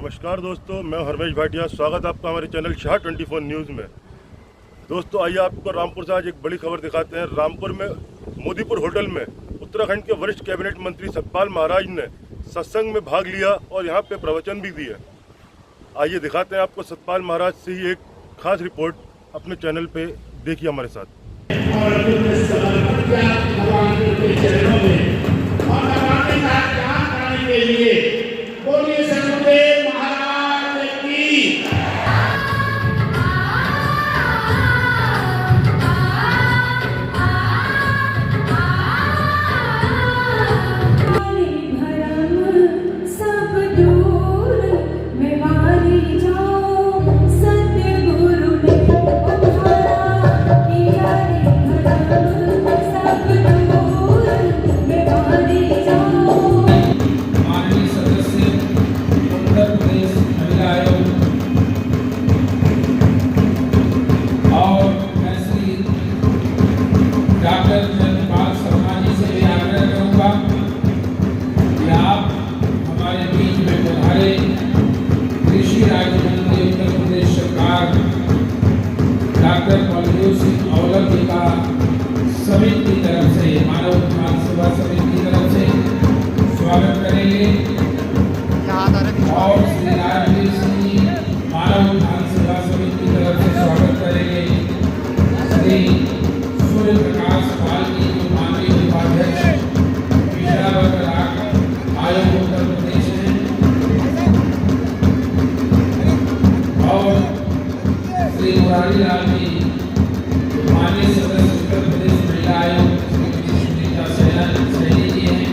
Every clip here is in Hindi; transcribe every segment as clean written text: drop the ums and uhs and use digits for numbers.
नमस्कार दोस्तों, मैं हरमेश भाटिया। स्वागत है आपका हमारे चैनल शाह 24 न्यूज़ में। दोस्तों आइए आपको रामपुर से आज एक बड़ी खबर दिखाते हैं। रामपुर में मोदीपुर होटल में उत्तराखंड के वरिष्ठ कैबिनेट मंत्री सतपाल महाराज ने सत्संग में भाग लिया और यहां पे प्रवचन भी दिया। आइए दिखाते हैं आपको सतपाल महाराज से ही एक खास रिपोर्ट अपने चैनल पे। देखिए हमारे साथ। समिति की तरफ से मानव उत्थान सेवा समिति की तरफ से स्वागत करेंगे और श्री राजवीर सिंह जी मानव उत्थान सेवा समिति की तरफ से स्वागत करेंगे। श्री सूर्य प्रकाश पाल जी जो माननीय उपाध्यक्ष पिछड़ा वर्ग आयोग उत्तर प्रदेश है, और श्री मुरारी लाल जी माननीय सदस्य उत्तर प्रदेश महिला आयोग सुनीता सैनी जी हैं,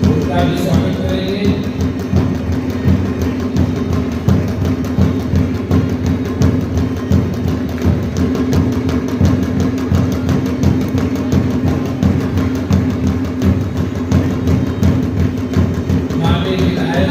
उनका भी स्वागत करेंगे। माननीय विधायक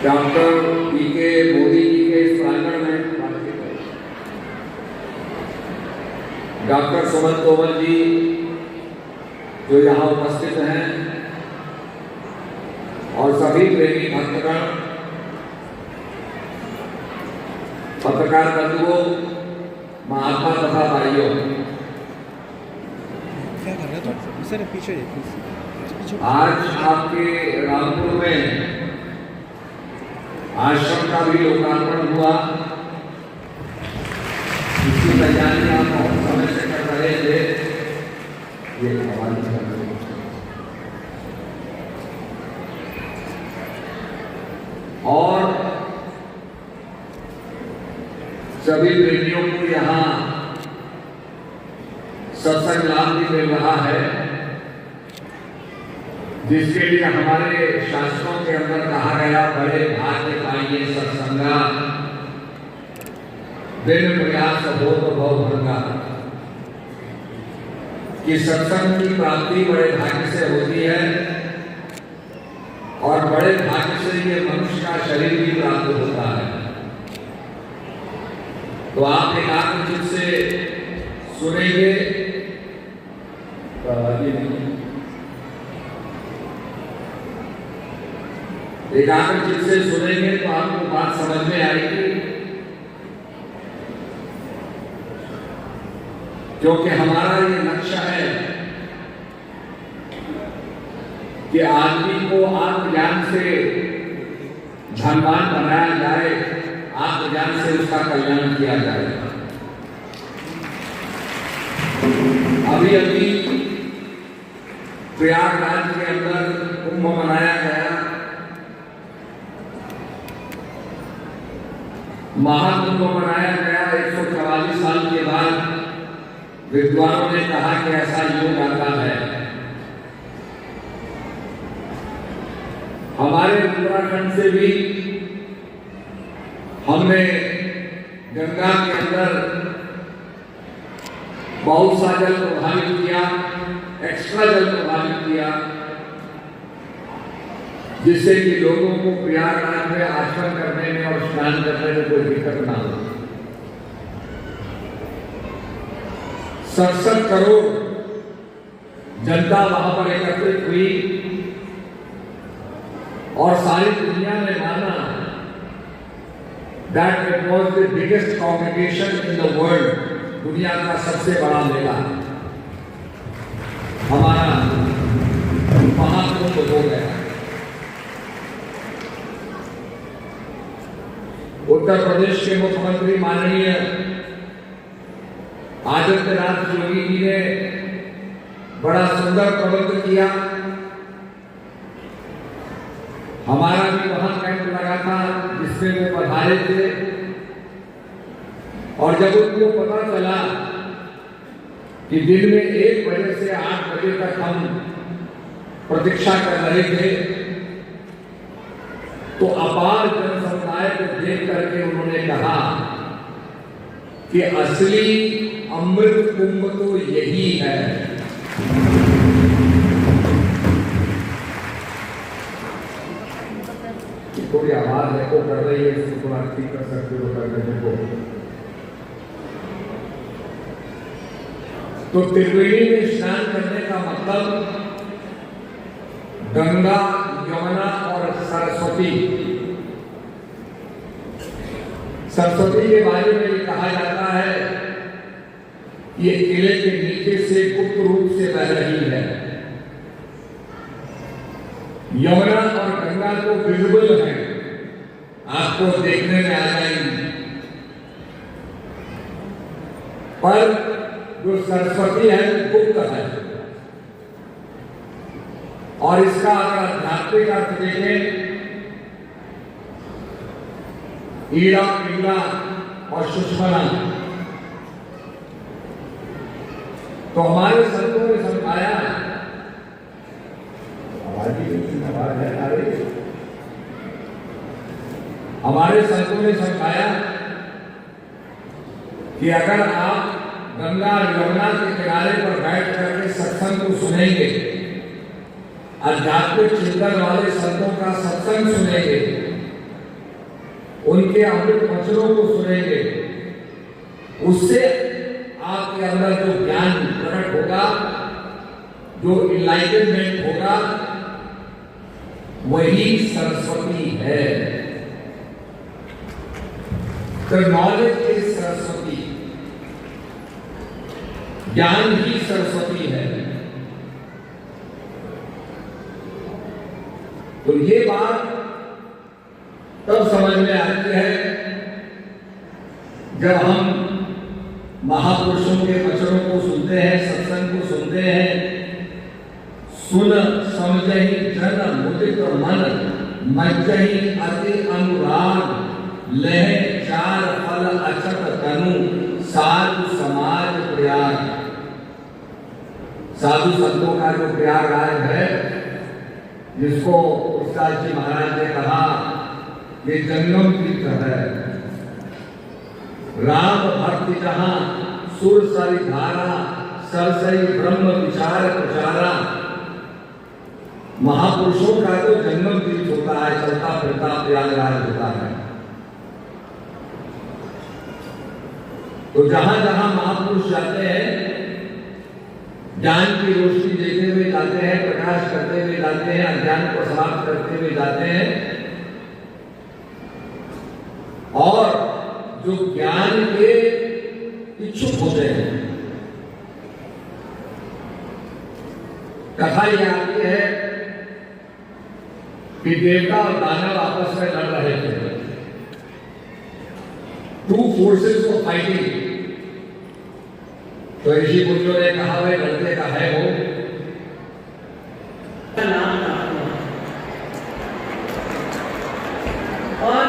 डॉक्टर पीके मोदी जी के प्रांगण में डॉक्टर सुमन तोमर जी जो यहाँ उपस्थित हैं और सभी प्रेमी भक्तगण, पत्रकार बंधुओं, महात्मा तथा भाइयों, आज आपके रामपुर में आश्रम का भी लोकार्पण हुआ। इसकी तैयारी आप बहुत समय से कर रहे थे। ये हमारी और सभी प्रेमियों को यहाँ सत्संग लाभ भी मिल रहा है, जिसके लिए हमारे शास्त्रों के अंदर कहा गया, बड़े भाग्य पाइए सत्संगा, बिन प्रयास हो तो बहुत भंगा। कि सत्संग की प्राप्ति बड़े भाग्य से होती है और बड़े भाग्य से ये मनुष्य का शरीर भी प्राप्त होता है। तो आप एकाग्रचित्त से सुनेंगे, एकाग्रचित्त से सुनेंगे तो आपको बात समझ में आएगी, क्योंकि हमारा ये लक्ष्य है कि आदमी को आत्मज्ञान से धनवान बनाया जाए, आत्मज्ञान से उसका कल्याण किया जाए। अभी अभी प्रयागराज के अंदर कुंभ मनाया गया। महाकुंभ मनाया गया 144 साल के बाद। विद्वानों ने कहा कि ऐसा योग आता है। हमारे उत्तराखंड से भी हमने गंगा के अंदर बहुत सा जल प्रभावित किया, एक्स्ट्रा जल प्रभावित किया, जिससे कि लोगों को प्रयागराज में आचमन करने में और स्नान करने में कोई दिक्कत ना हो। 67 करोड़ जनता वहां पर एकत्रित हुई और सारी दुनिया ने माना that it was the biggest congregation in the world, दुनिया का सबसे बड़ा मेला हमारा महाकुंभ हो गया। उत्तर प्रदेश के मुख्यमंत्री माननीय आदित्यनाथ योगी जी ने बड़ा सुंदर प्रबंध किया। हमारा भी वहां कैंप लगा था जिसमें वो पधारे थे, और जब उनको पता चला कि दिन में 1 बजे से 8 बजे तक हम प्रतीक्षा कर रहे थे, तो अपार जन समुदाय को देख करके उन्होंने कहा कि असली अमृत कुंभ तो यही है। थोड़ी आवाज एको कर रही है, इसको थोड़ा ठीक कर सकते हो करने को। तो त्रिवेणी में स्नान करने का मतलब गंगा, यमुना और सरस्वती के बारे में ये कहा जाता है, ये किले के नीचे से गुप्त रूप से बह रही है। यमुना और गंगा तो विजिबल है, आपको देखने में आ जाएंगी, पर जो सरस्वती है वो गुप्त है। और इसका अगर आध्यात्मिक अर्थ देखें, ईड़ा, पीड़ा और सुषमना, तो हमारे संतों ने समझाया, हमारे संतों ने समझाया कि अगर आप गंगा और यमुना के किनारे पर बैठ करके सत्संग को सुनेंगे, आध्यात्मिक चिंतन वाले संतों का सत्संग सुनेंगे, उनके अमृत वचनों को सुनेंगे, उससे आपके अंदर जो ज्ञान प्रकट होगा, जो इनलाइटनमेंट होगा, वही सरस्वती है। The knowledge is सरस्वती, ज्ञान ही सरस्वती है। तो ये बात तब समझ में आती है जब हम महापुरुषों के वचनों को सुनते हैं, सत्संग को सुनते हैं। सुन समझहि जन मुदित मन, मज्जहि अति अनुराग, लह चार फल अचत तनु, साधु समाज प्रयाग। साधु संतों का जो प्रयागराज है, जिसको प्रसाद जी महाराज ने कहा ये जंगम तीर्थ है, राम भक्ति जहां सुर सरि धारा, सरसई ब्रह्म विचार प्रचारा। महापुरुषों का तो जंगम तीर्थ होता है, चलता फिरता प्रयागराज होता है। तो जहां जहां महापुरुष जाते हैं, ज्ञान की रोशनी देते हुए जाते हैं, प्रकाश करते हुए जाते हैं, अज्ञान को समाप्त करते हुए जाते हैं, और जो ज्ञान के इच्छुक होते हैं। कथा यह आती है कि देवता और दानव आपस में लड़ रहे थे। टू फोर्सेस को फाइटिंग। तो ऋषि मुनियों ने कहा, भाई लड़के का है वो और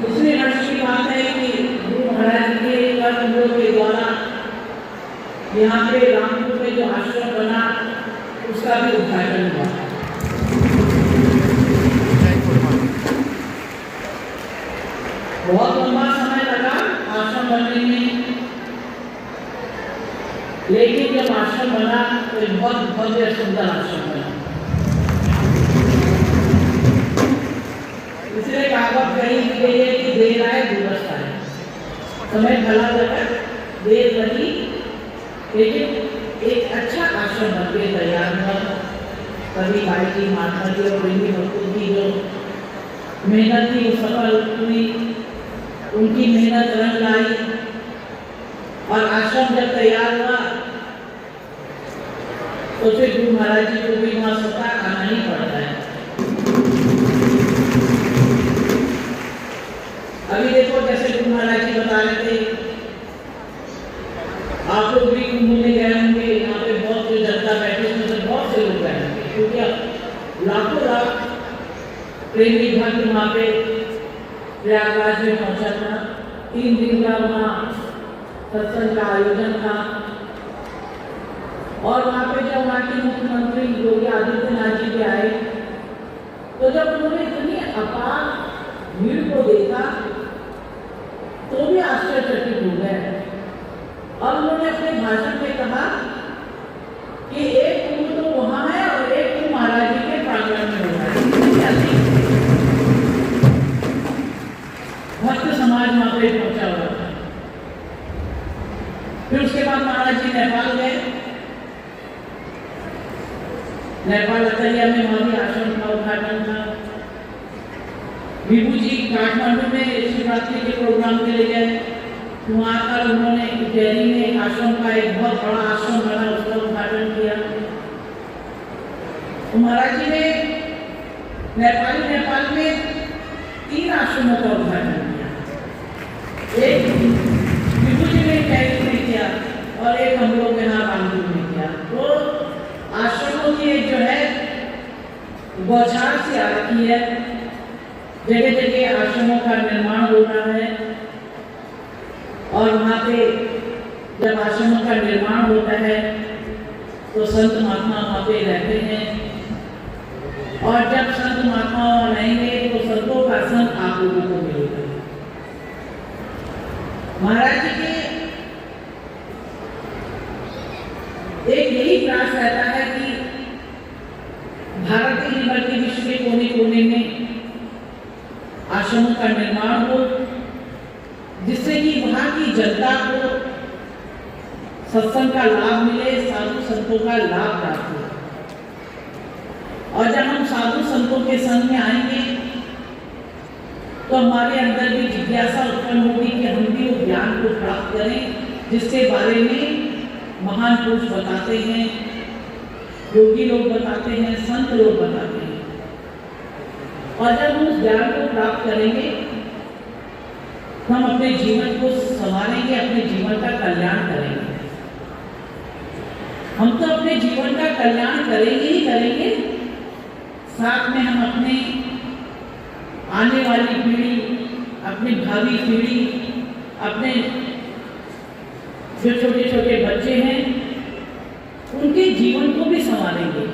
दूसरी हर्ष की बात है कि गुरु महाराज के कर्मयों के द्वारा यहाँ पे रामपुर में जो आश्रम बना उसका भी उद्घाटन हुआ। बहुत लंबा समय लगा आश्रम बनने में, लेकिन जब आश्रम बना तो एक बहुत भव्य सुंदर आश्रम बना। इसलिए कहावत कही गई है कि देर आए दुरुस्त आए। समय भला लगा, देर लगी, लेकिन एक अच्छा आश्रम बन के तैयार हुआ। कभी भाई की महात्मा जी और प्रेमी भक्तों की जो मेहनत थी वो सफल हुई, उनकी मेहनत रंग लाई और आश्रम जब तैयार हुआ तो फिर गुरु महाराज जी को भी वहाँ स्वतः आना ही पड़ता है। अभी देखो जैसे गुरु महाराज जी बता रहे थे, आप लोग भी कुंभ में गए होंगे, यहाँ पे बहुत से जनता बैठी, उसमें से बहुत से लोग गए होंगे, क्योंकि लाखों लाख प्रेमी भक्त वहाँ पे प्रयागराज में पहुंचा था। 3 दिन का वहाँ सत्संग का आयोजन था और वहाँ पे जब वहाँ के मुख्यमंत्री योगी आदित्यनाथ जी भी आए तो जब उन्होंने इतनी अपार भीड़ को देखा तो भी आश्चर्यचकित हो गए और उन्होंने अपने भाषण में कहा कि एक कुंभ तो वहाँ है और एक कुंभ महाराज जी के प्रांगण में हो रहा है। भक्त समाज वहाँ पे पहुंचा हुआ था। फिर उसके बाद महाराज जी नेपाल गए। नेपाल अतरिया में वहाँ भी आश्रम का उद्घाटन था। विभू जी काठमांडू में शिवरात्रि के प्रोग्राम के लिए गए। वहाँ पर उन्होंने दिल्ली में एक आश्रम का एक बहुत बड़ा आश्रम बना, उसका उद्घाटन किया। महाराज जी ने नेपाल में 3 आश्रमों का उद्घाटन किया। एक विभू जी ने कैदी में किया और एक हम लोग यहाँ बांधू में किया। तो आश्रमों की एक जो है बौछार सी आ रखी है, जगह जगह आश्रमों का निर्माण हो रहा है और वहाँ पे जब आश्रमों का निर्माण होता है तो संत महात्मा वहाँ पे रहते हैं और जब संत महात्मा रहेंगे तो संतों का संग आप लोगों को मिलेगा। महाराज जी के एक यही प्रयास रहता है कि भारत ही नहीं बल्कि विश्व के कोने कोने में आश्रमों का निर्माण हो, जिससे कि वहाँ की जनता को सत्संग का लाभ मिले, साधु संतों का लाभ प्राप्त हो। और जब हम साधु संतों के संग में आएंगे तो हमारे अंदर भी जिज्ञासा उत्पन्न होगी कि हम भी उस ज्ञान को प्राप्त करें जिसके बारे में महान पुरुष बताते हैं, योगी लोग बताते हैं, संत लोग बताते हैं। और जब हम उस ज्ञान को प्राप्त करेंगे तो हम अपने जीवन को संवारेंगे, अपने जीवन का कल्याण करेंगे। हम तो अपने जीवन का कल्याण करेंगे ही करेंगे, साथ में हम अपने आने वाली पीढ़ी, अपनी भावी पीढ़ी, अपने जो छोटे छोटे बच्चे हैं उनके जीवन को भी संवारेंगे।